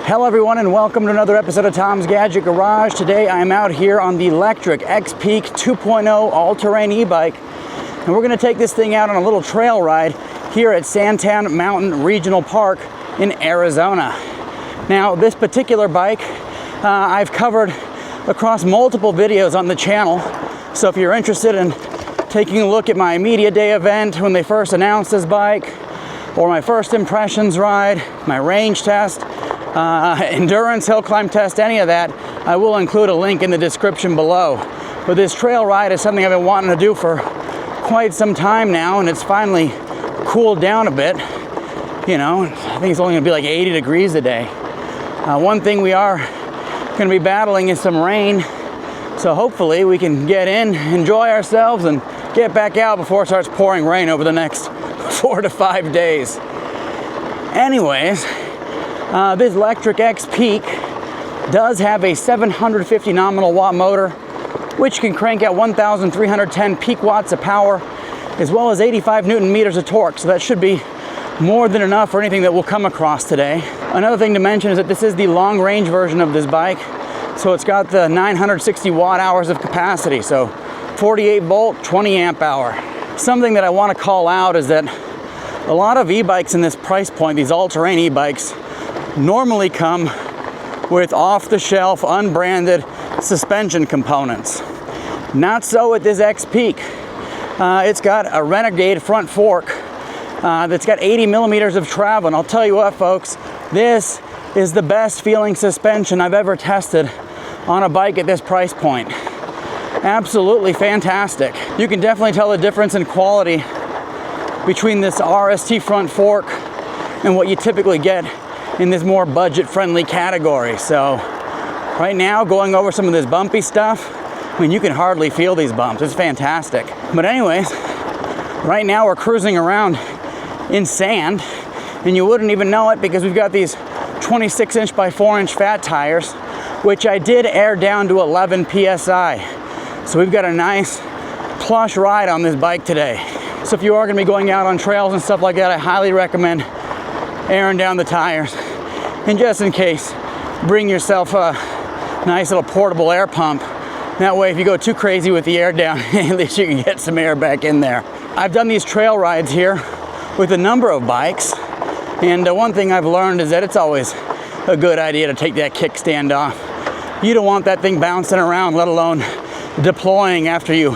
Hello everyone and welcome to another episode of Tom's Gadget Garage. Today I am out here on the Lectric XPeak 2.0 all-terrain e-bike, and we're going to take this thing out on a little trail ride here at Santan Mountain Regional Park in Arizona. Now this particular bike I've covered across multiple videos on the channel, so if you're interested in taking a look at my Media Day event when they first announced this bike, or my first impressions ride, my range test, endurance hill climb test, any of that, I will include a link in the description below. But this trail ride is something I've been wanting to do for quite some time now, and it's finally cooled down a bit. You know, I think it's only gonna be like 80 degrees today. One thing we are gonna be battling is some rain, so hopefully we can get in, enjoy ourselves, and get back out before it starts pouring rain over the next 4 to 5 days. Anyways, this Lectric XPeak does have a 750 nominal watt motor, which can crank out 1,310 peak watts of power, as well as 85 Newton meters of torque. So that should be more than enough for anything that we'll come across today. Another thing to mention is that this is the long range version of this bike. So it's got the 960 watt hours of capacity. So 48 volt, 20 amp hour. Something that I want to call out is that a lot of e-bikes in this price point, these all-terrain e-bikes, normally come with off-the-shelf, unbranded suspension components. Not so with this XPeak. It's got a Renegade front fork that's got 80 millimeters of travel, and I'll tell you what, folks, this is the best feeling suspension I've ever tested on a bike at this price point. Absolutely fantastic. You can definitely tell the difference in quality between this RST front fork and what you typically get in this more budget-friendly category. So right now, going over some of this bumpy stuff, I mean, you can hardly feel these bumps. It's fantastic. But anyways, right now we're cruising around in sand, and you wouldn't even know it because we've got these 26 inch by 4 inch fat tires, which I did air down to 11 PSI. So we've got a nice plush ride on this bike today. So if you are gonna be going out on trails and stuff like that, I highly recommend airing down the tires. And just in case, bring yourself a nice little portable air pump. That way, if you go too crazy with the air down, at least you can get some air back in there. I've done these trail rides here with a number of bikes, and one thing I've learned is that it's always a good idea to take that kickstand off. You don't want that thing bouncing around, let alone deploying after you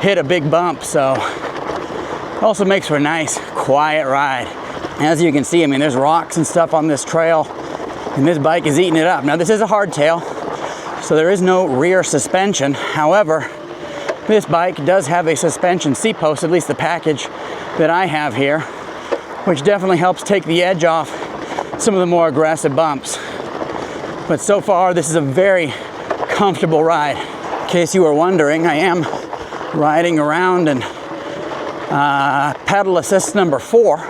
hit a big bump. So it also makes for a nice, quiet ride. As you can see, I mean, there's rocks and stuff on this trail, and this bike is eating it up. Now, this is a hardtail, so there is no rear suspension. However, this bike does have a suspension seat post, at least the package that I have here, which definitely helps take the edge off some of the more aggressive bumps. But so far, this is a very comfortable ride. In case you were wondering, I am riding around in pedal assist number 4.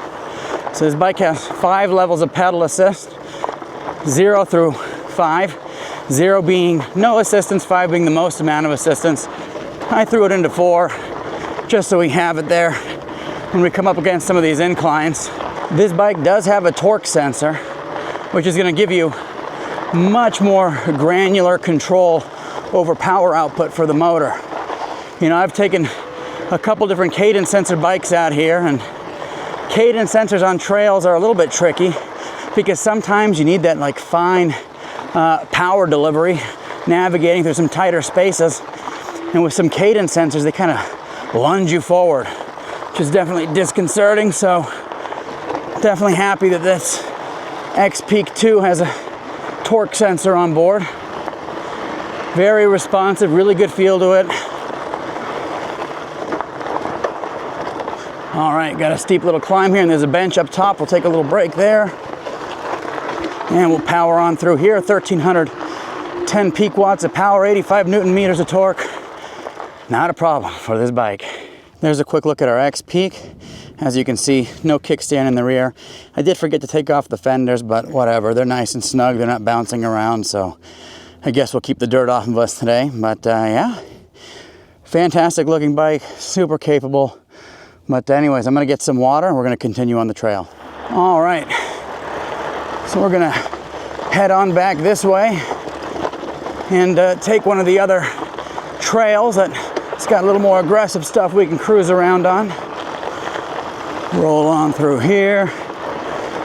So this bike has 5 levels of pedal assist, 0 through 5, 0 being no assistance, 5 being the most amount of assistance. I threw it into 4 just so we have it there when we come up against some of these inclines. This bike does have a torque sensor, which is going to give you much more granular control over power output for the motor. You know, I've taken a couple different cadence sensor bikes out here, and cadence sensors on trails are a little bit tricky because sometimes you need that like fine power delivery navigating through some tighter spaces, and with some cadence sensors they kind of lunge you forward, which is definitely disconcerting. So definitely happy that this XPeak 2 has a torque sensor on board. Very responsive, really good feel to it. All right, got a steep little climb here, and there's a bench up top. We'll take a little break there, and we'll power on through here. 1,310 peak watts of power, 85 Newton meters of torque. Not a problem for this bike. There's a quick look at our XPeak. As you can see, no kickstand in the rear. I did forget to take off the fenders, but whatever. They're nice and snug. They're not bouncing around, so I guess we'll keep the dirt off of us today. But yeah, fantastic looking bike, super capable. But anyways, I'm gonna get some water and we're gonna continue on the trail. All right, so we're gonna head on back this way and take one of the other trails that's got a little more aggressive stuff we can cruise around on. Roll on through here.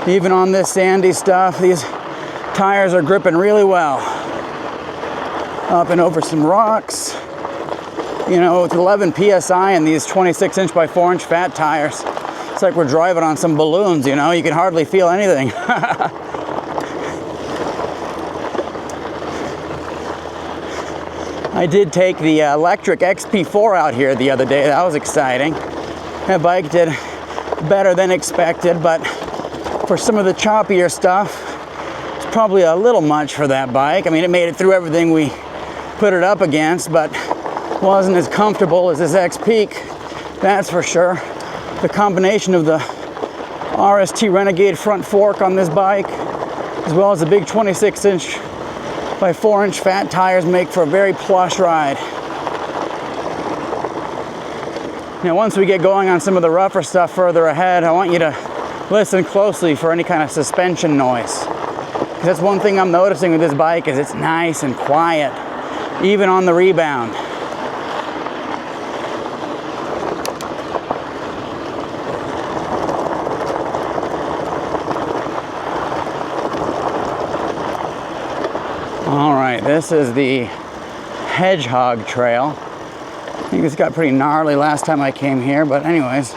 Even on this sandy stuff, these tires are gripping really well. Up and over some rocks. You know, with 11 PSI and these 26" by 4" fat tires, it's like we're driving on some balloons, you know? You can hardly feel anything. I did take the Lectric XP4 out here the other day. That was exciting. That bike did better than expected, but for some of the choppier stuff, it's probably a little much for that bike. I mean, it made it through everything we put it up against, but wasn't as comfortable as this XPeak, that's for sure. The combination of the RST Renegade front fork on this bike, as well as the big 26" by 4" fat tires, make for a very plush ride. Now, once we get going on some of the rougher stuff further ahead, I want you to listen closely for any kind of suspension noise. Because that's one thing I'm noticing with this bike, is it's nice and quiet, even on the rebound. All right, this is the Hedgehog Trail. I think this got pretty gnarly last time I came here, but anyways,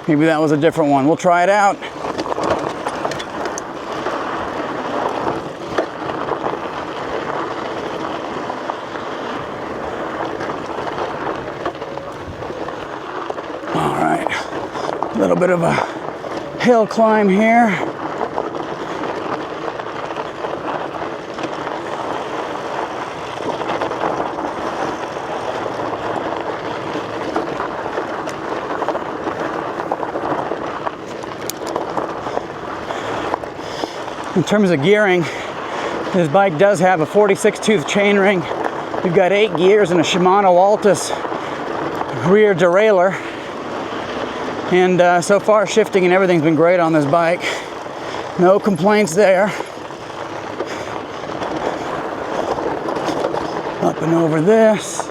maybe that was a different one. We'll try it out. All right, a little bit of a hill climb here. In terms of gearing, this bike does have a 46-tooth chainring. We've got 8 gears and a Shimano Altus rear derailleur. And so far, shifting and everything's been great on this bike. No complaints there. Up and over this.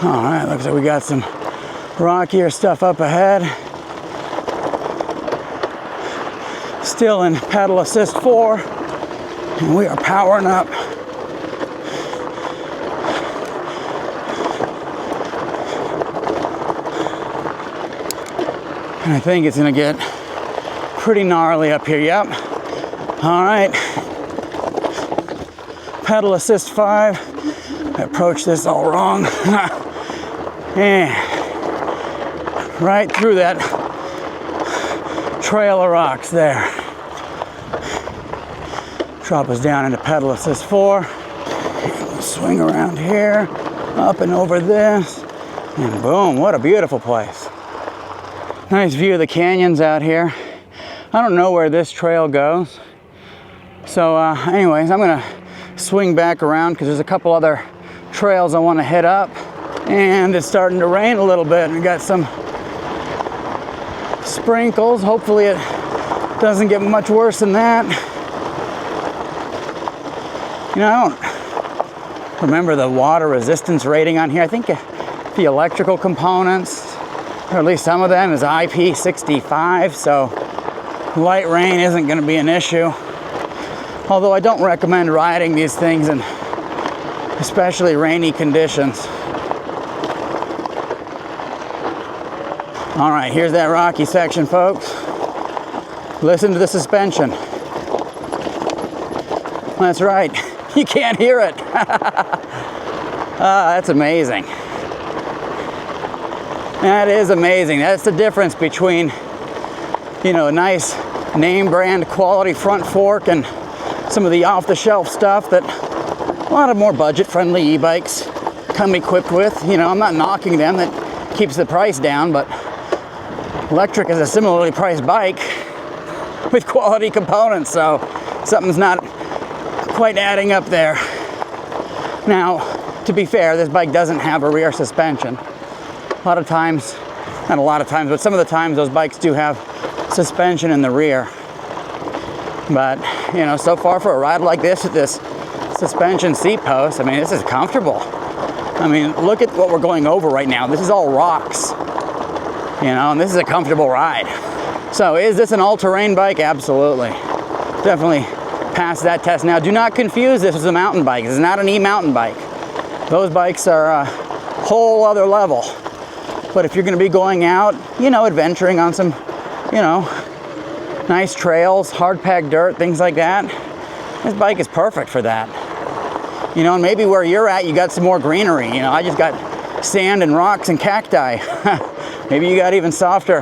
All right, looks like we got some rockier stuff up ahead. Still in pedal assist 4, and we are powering up. And I think it's gonna get pretty gnarly up here. Yep. All right. Pedal assist 5. I approached this all wrong. And right through that trail of rocks there. Drop us down into pedal assist 4. And we'll swing around here, up and over this, and boom, what a beautiful place. Nice view of the canyons out here. I don't know where this trail goes. So anyways, I'm gonna swing back around because there's a couple other trails I want to hit up. And it's starting to rain a little bit. We got some sprinkles. Hopefully it doesn't get much worse than that. You know, I don't remember the water resistance rating on here. I think the electrical components, or at least some of them, is IP65, so light rain isn't going to be an issue. Although I don't recommend riding these things in especially rainy conditions. All right, here's that rocky section, folks. Listen to the suspension. That's right, you can't hear it. That's amazing. That is amazing. That's the difference between, you know, a nice name brand quality front fork and some of the off-the-shelf stuff that a lot of more budget-friendly e-bikes come equipped with. You know, I'm not knocking them, that keeps the price down, but Lectric is a similarly priced bike with quality components, so something's not quite adding up there. Now, to be fair, this bike doesn't have a rear suspension. A lot of times Not a lot of times, but some of the times those bikes do have suspension in the rear. But, you know, so far for a ride like this with this suspension seat post, I mean, this is comfortable. I mean, look at what we're going over right now. This is all rocks, you know, and this is a comfortable ride. So is this an all-terrain bike? Absolutely. Definitely passed that test. Now, do not confuse this with a mountain bike. This is not an e-mountain bike. Those bikes are a whole other level. But if you're going to be going out, you know, adventuring on some, you know, nice trails, hard-packed dirt, things like that, this bike is perfect for that. You know, and maybe where you're at, you got some more greenery. You know, I just got sand and rocks and cacti. Maybe you got even softer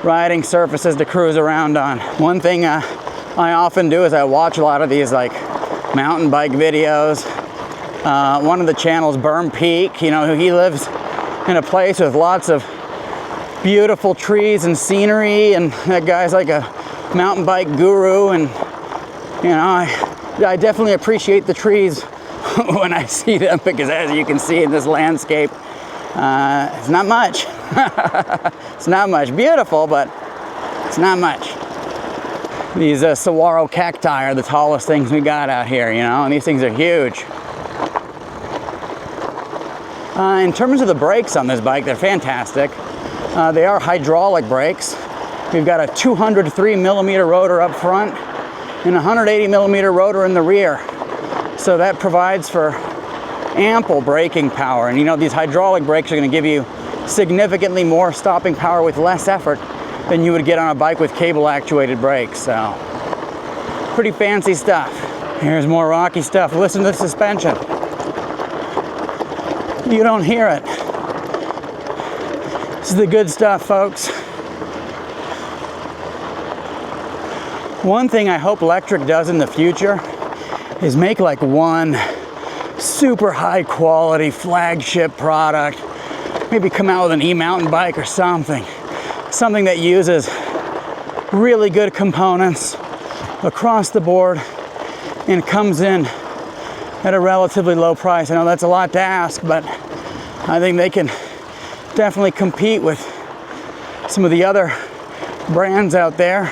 riding surfaces to cruise around on. One thing I often do is I watch a lot of these like mountain bike videos. One of the channels, Burn Peak, you know, he lives in a place with lots of beautiful trees and scenery, and that guy's like a mountain bike guru, and you know, I definitely appreciate the trees when I see them, because as you can see in this landscape, it's not much. It's not much. Beautiful, but it's not much. These saguaro cacti are the tallest things we got out here, you know, and these things are huge. In terms of the brakes on this bike, they're fantastic. They are hydraulic brakes. We've got a 203 millimeter rotor up front and a 180 millimeter rotor in the rear. So that provides for ample braking power. And you know, these hydraulic brakes are going to give you significantly more stopping power with less effort than you would get on a bike with cable actuated brakes. So pretty fancy stuff. Here's more rocky stuff. Listen to the suspension. You don't hear it. This is the good stuff, folks. One thing I hope Lectric does in the future is make like one super high quality flagship product. Maybe come out with an e-mountain bike or something. Something that uses really good components across the board and comes in at a relatively low price. I know that's a lot to ask, but I think they can definitely compete with some of the other brands out there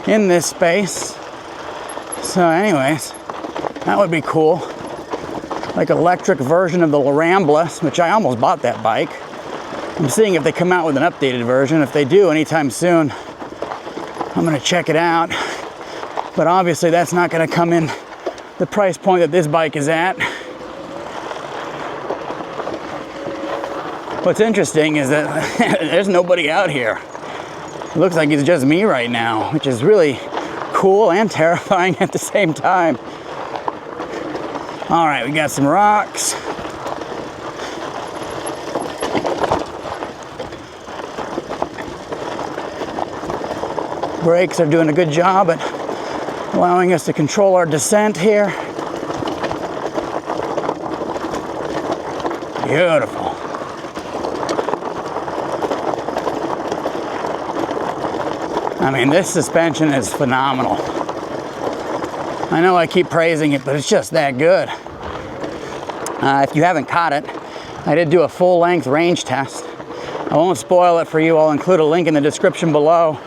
in this space. So anyways, that would be cool. Like an electric version of the Rambla, which I almost bought that bike. I'm seeing if they come out with an updated version. If they do anytime soon, I'm gonna check it out. But obviously that's not gonna come in the price point that this bike is at. What's interesting is that there's nobody out here. It looks like it's just me right now, which is really cool and terrifying at the same time. All right, we got some rocks. Brakes are doing a good job at allowing us to control our descent here. Beautiful. I mean, this suspension is phenomenal. I know I keep praising it, but it's just that good. If you haven't caught it, I did do a full-length range test. I won't spoil it for you. I'll include a link in the description below.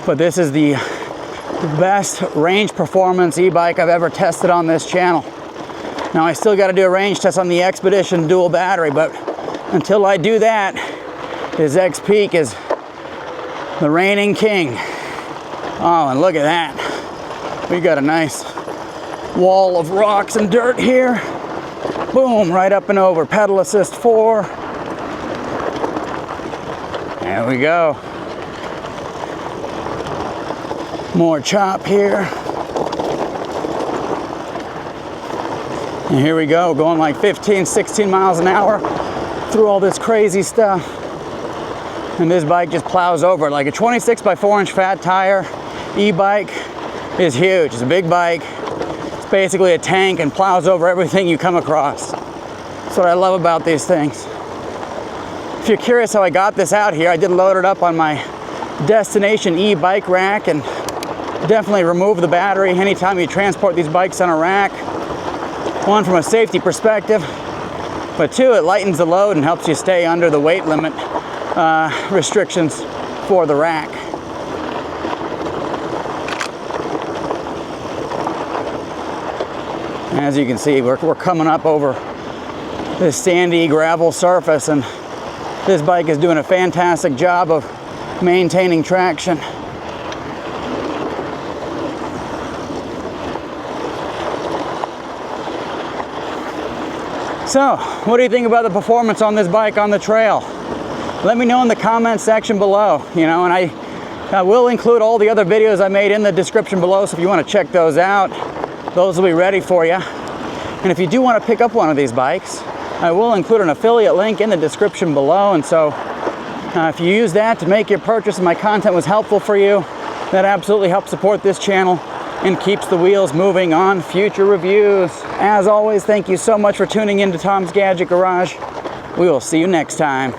But this is the best range performance e-bike I've ever tested on this channel. Now, I still got to do a range test on the Expedition dual battery, but until I do that, this XPeak is the reigning king. Oh, and look at that. We got a nice wall of rocks and dirt here. Boom, right up and over. Pedal assist 4. There we go. More chop here. And here we go, going like 15, 16 miles an hour through all this crazy stuff. And this bike just plows over it. Like a 26 by 4 inch fat tire e-bike is huge. It's a big bike. It's basically a tank and plows over everything you come across. That's what I love about these things. If you're curious how I got this out here, I did load it up on my Destination e-bike rack, and definitely remove the battery anytime you transport these bikes on a rack. One, from a safety perspective, but two, it lightens the load and helps you stay under the weight limit restrictions for the rack. As you can see, we're coming up over this sandy gravel surface, and this bike is doing a fantastic job of maintaining traction. So, what do you think about the performance on this bike on the trail? Let me know in the comments section below, you know, and I will include all the other videos I made in the description below, so if you want to check those out, those will be ready for you. And if you do want to pick up one of these bikes, I will include an affiliate link in the description below, and so if you use that to make your purchase and my content was helpful for you, that absolutely helps support this channel and keeps the wheels moving on future reviews. As always, thank you so much for tuning in to Tom's Gadget Garage. We will see you next time.